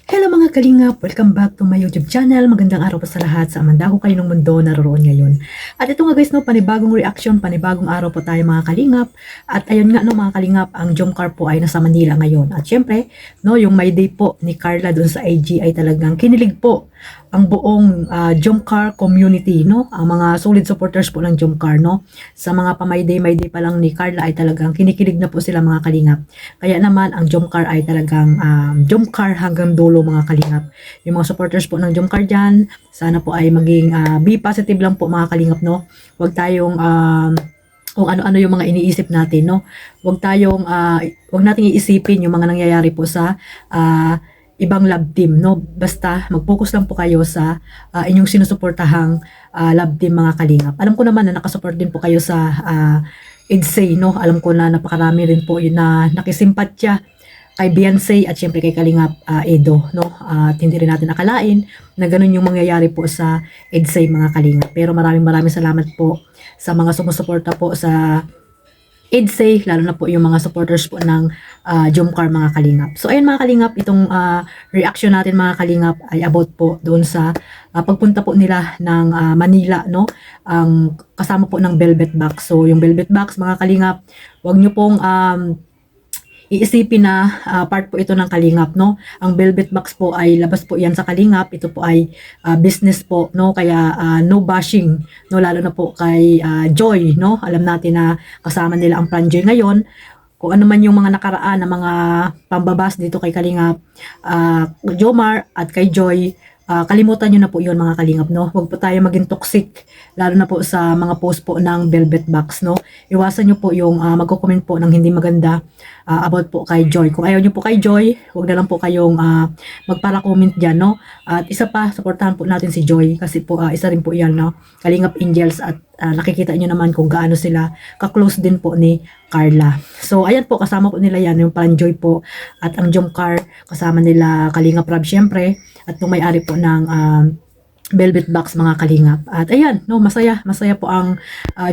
Hello mga kalingap! Welcome back to my YouTube channel. Magandang araw po sa lahat sa amandaho kayo ng mundo naroon ngayon. At ito nga guys, no, panibagong reaction, panibagong araw po tayo mga kalingap. At ayun nga no mga kalingap, ang Jomcar po ay nasa Manila ngayon. At syempre, no, yung My Day po ni Carla doon sa IG ay talagang kinilig po ang buong Jomcar community, no? Ang mga solid supporters po ng Jomcar, no? Sa mga pa-My Day pa lang ni Carla ay talagang kinikilig na po sila mga kalingap. Kaya naman ang Jomcar ay talagang Jomcar hanggang dulo mga kalingap. Yung mga supporters po ng Jomcar dyan, sana po ay maging be positive lang po mga kalingap, no? Huwag tayong kung ano-ano yung mga iniisip natin, no? Huwag nating iisipin yung mga nangyayari po sa ibang love team, no? Basta mag-focus lang po kayo sa inyong sinusuportahang love team mga kalingap. Alam ko naman na nakasupport din po kayo sa EDSA, no? Alam ko na napakarami rin po yun na nakisimpatya kay Beyonce at syempre kay Kalingap Edo, no? At hindi rin natin akalain na ganun yung mangyayari po sa EDSA mga kalingap. Pero maraming salamat po sa mga sumusuporta po sa EDSA, lalo na po yung mga supporters po ng Jomcar mga kalingap. So ayun mga kalingap, itong reaction natin mga kalingap ay about po doon sa pagpunta po nila ng Manila, no? Ang kasama po ng Velvet Box. So yung Velvet Box mga kalingap, wag nyo pong iisipin na part po ito ng Kalingap, no? Ang Velvet Box po ay labas po yan sa Kalingap. Ito po ay business po, no? Kaya no bashing, no? Lalo na po kay Joy, no? Alam natin na kasama nila ang Plan Joy ngayon. Kung ano man yung mga nakaraan na mga pambabas dito kay Kalingap, Jomar at kay Joy, kalimutan nyo na po yun mga kalingap, no? Huwag po tayo maging toxic, lalo na po sa mga post po ng Velvet Box, no? Iwasan nyo po yung magko-comment po ng hindi maganda about po kay Joy. Kung ayaw nyo po kay Joy, huwag na lang po kayong magpara-comment dyan, no? At isa pa, supportahan po natin si Joy kasi po isa rin po yan, no? Kalingap Angels at nakikita nyo naman kung gaano sila ka-close din po ni Carla. So, ayan po, kasama po nila yan, yung Plan Joy po at ang Jomcar, kasama nila Kalingap Rob syempre, at yung may-ari po ng Velvet Box mga kalingap. At ayan, no, masaya po ang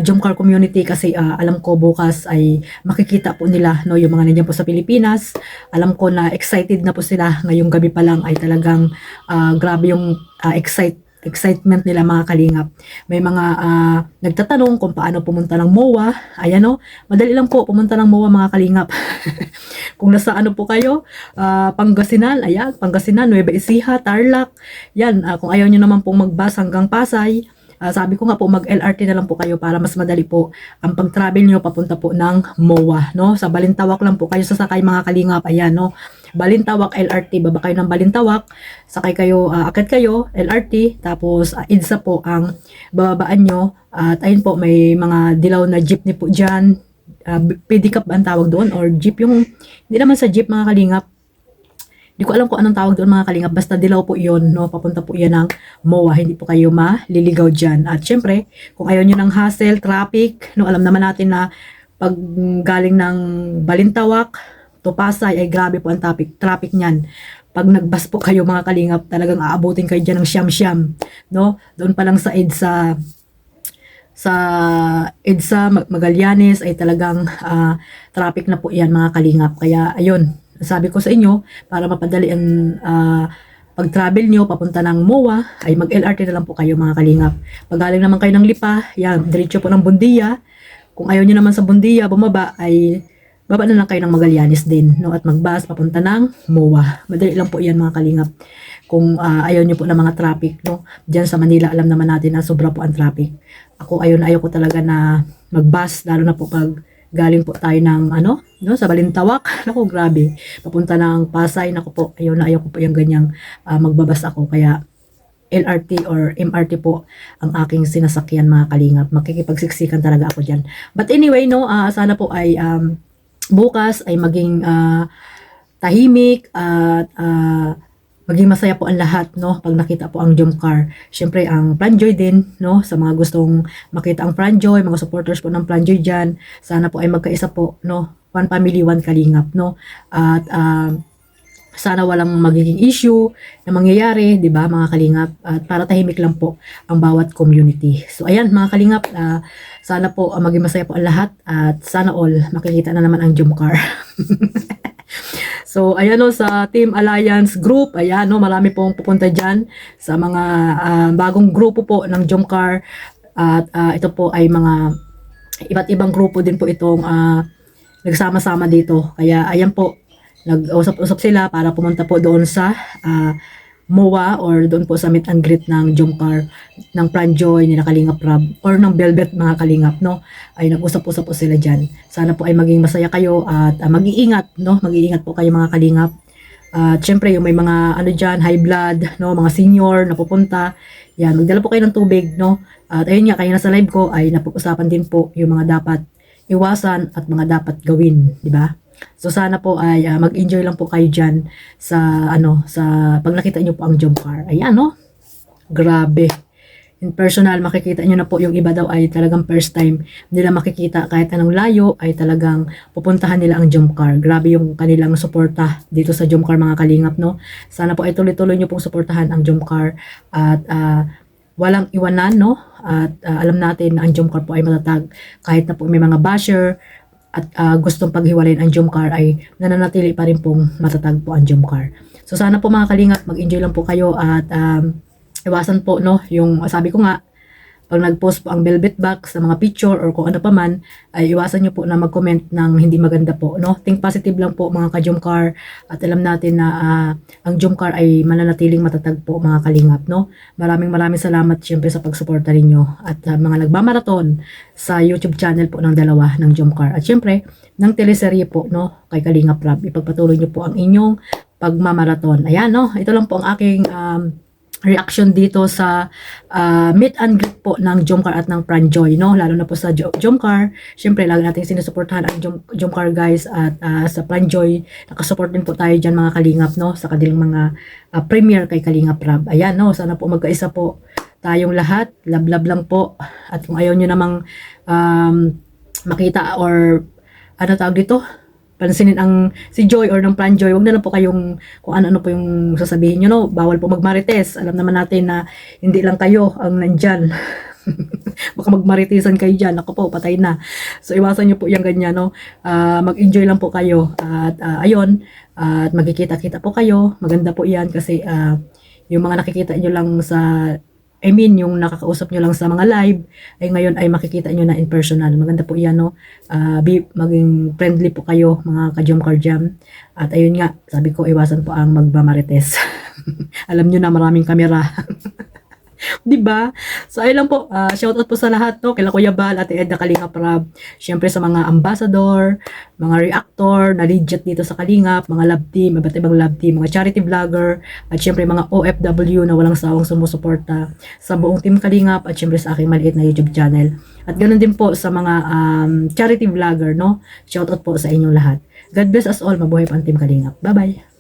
Jomcar community kasi alam ko bukas ay makikita po nila, no, yung mga nandiyan po sa Pilipinas. Alam ko na excited na po sila ngayong gabi pa lang ay talagang grabe yung excitement nila mga kalingap. May mga nagtatanong kung paano pumunta ng MOA. Ayan, no, madali lang po pumunta ng MOA mga kalingap. Kung nasa ano po kayo, Pangasinan, ayan, Pangasinan, Nueva Ecija, Tarlac, yan, kung ayaw nyo naman pong mag-bus hanggang Pasay, sabi ko nga po mag-LRT na lang po kayo para mas madali po ang pag-travel nyo papunta po ng MOA, no? Sa Balintawak lang po kayo sasakay mga kalingap, ayan, no? Balintawak LRT, baba kayo ng Balintawak, sakay kayo, akit kayo, LRT, tapos EDSA po ang bababaan nyo, at ayun po, may mga dilaw na jeepney po dyan, pedicab ang tawag doon or jeep, yung hindi naman sa jeep mga kalingap, hindi ko alam kung anong tawag doon mga kalingap, basta dilaw po yon, no? Papunta po yan ng MOA, hindi po kayo maliligaw dyan. At syempre kung ayaw nyo ng hassle, traffic, no, alam naman natin na pag galing ng Balintawak to Pasay ay grabe po ang traffic niyan. Pag nagbus po kayo mga kalingap, talagang aabutin kayo dyan ng siyam-siyam, no? Doon pa lang sa EDSA Magallanes ay talagang traffic na po yan mga kalingap. Kaya ayun, sabi ko sa inyo, para mapadali ang pag-travel nyo papunta ng MOA, ay mag-LRT na lang po kayo mga kalingap. Pag galing naman kayo ng Lipa, yan, diretso po ng Bundia. Kung ayaw nyo naman sa Bundia bumaba, ay baba na lang kayo ng Magallanes din, no? At mag-bus papunta ng MOA. Madali lang po yan mga kalingap. Kung ayaw nyo po ng mga traffic, no? Diyan sa Manila, alam naman natin na sobra po ang traffic. Ayaw ko talaga na mag-bus, lalo na po pag galing po tayo ng no, sa Balintawak. Naku, grabe. Papunta ng Pasay, naku po, ayaw ko po yung ganyang magbabas ako. Kaya LRT or MRT po ang aking sinasakyan mga kalingap. Makikipagsiksikan talaga ako dyan. But anyway, no, sana po ay bukas ay maging tahimik at maging masaya po ang lahat, no, pag nakita po ang Jomcar. Syempre ang Plan Joy din, no, sa mga gustong makita ang Plan Joy, mga supporters po ng Plan Joy dyan, sana po ay magkaisa po, no, one family, one kalingap, no, at sana walang magiging issue na mangyayari, di ba mga kalingap, at para tahimik lang po ang bawat community. So ayan mga kalingap, sana po maging masaya po ang lahat at sana all makikita na naman ang Jomcar. So, ayan no, sa Team Alliance Group, ayan no, marami pong pupunta dyan sa mga bagong grupo po ng Jomcar. At ito po ay mga iba't ibang grupo din po itong nagsama-sama dito. Kaya ayan po, nag-usap-usap sila para pumunta po doon sa MOA or doon po sa meet and greet ng Jomcar, ng Pranjoy, nila Kalingap Rab, or ng Velvet mga Kalingap, no? Ay nag-usap-usap po sila dyan. Sana po ay maging masaya kayo at mag-iingat, no? Mag-iingat po kayo mga Kalingap. At syempre yung may mga ano dyan, high blood, no? Mga senior na pupunta. Yan, magdala po kayo ng tubig, no? At ayun nga, kaya nasa live ko ay napag-usapan din po yung mga dapat iwasan at mga dapat gawin, di ba? So sana po ay mag-enjoy lang po kayo diyan sa sa pag nakita niyo po ang Jomcar. Ayan no. Grabe. In personal makikita niyo na po yung iba daw ay talagang first time nila makikita kahit anong layo ay talagang pupuntahan nila ang Jomcar. Grabe yung kanilang suporta dito sa Jomcar mga Kalingap no. Sana po ay tuloy-tuloy niyo pong suportahan ang Jomcar at walang iwanan no. At alam natin na ang Jomcar po ay matatag kahit na po may mga basher at gustong paghiwalayin ang Jomcar ay nananatili pa rin pong matatag po ang Jomcar. So sana po mga Kalingap, mag-enjoy lang po kayo at iwasan po no, yung sabi ko nga, pag nag-post po ang Velvet box sa mga picture or kung ano pa man, ay iwasan nyo po na mag-comment ng hindi maganda po. No? Think positive lang po mga ka-Jomcar at alam natin na ang Jomcar ay mananatiling matatag po mga Kalingap. No? Maraming salamat syempre sa pagsuporta ninyo at mga nagmamaraton sa YouTube channel po ng dalawa ng Jomcar. At syempre, ng teleserye po no, kay Kalingap Rab. Ipagpatuloy nyo po ang inyong pagmamaraton. Ayan no, ito lang po ang aking reaction dito sa meet and greet po ng Jomcar at ng Pranjoy, no? Lalo na po sa Jomcar. Siyempre, lagi natin sinusuportahan ang Jomcar guys at sa Pranjoy, nakasupport din po tayo dyan mga Kalingap, no? Sa kanilang mga premiere kay Kalingap Rab. Ayan, no? Sana po magkaisa po tayong lahat. Love lang po. At kung ayaw nyo namang makita or ano tawag dito, pansinin ang si Joy or ng Pranjoy, wag na lang po kayong kung ano po yung sasabihin nyo, no? Bawal po magmarites. Alam naman natin na hindi lang kayo ang nandyan. Baka magmaritisan kayo dyan. Ako po, patay na. So, iwasan nyo po yung ganyan, no? Mag-enjoy lang po kayo. At ayun, at magkikita-kita po kayo. Maganda po yan kasi yung mga nakikita nyo lang sa yung nakakausap nyo lang sa mga live, ay ngayon ay makikita nyo na in personal. Maganda po yan, no? Maging friendly po kayo, mga ka-Jomcar Jam. At ayun nga, sabi ko, iwasan po ang magmamarites. Alam nyo na, maraming kamera. Diba? So ayun lang po, shoutout po sa lahat no, kila Kuya Bal, Ate Edna Kalingap Rab, syempre sa mga ambassador, mga reactor na legit dito sa Kalingap, mga love team, iba't ibang love team, mga charity vlogger, at syempre mga OFW na walang sawang sumusuporta sa buong team Kalingap, at syempre sa aking maliit na YouTube channel. At ganoon din po sa mga charity vlogger, no? Shoutout po sa inyong lahat. God bless us all, mabuhay pa ang team Kalingap. Bye-bye!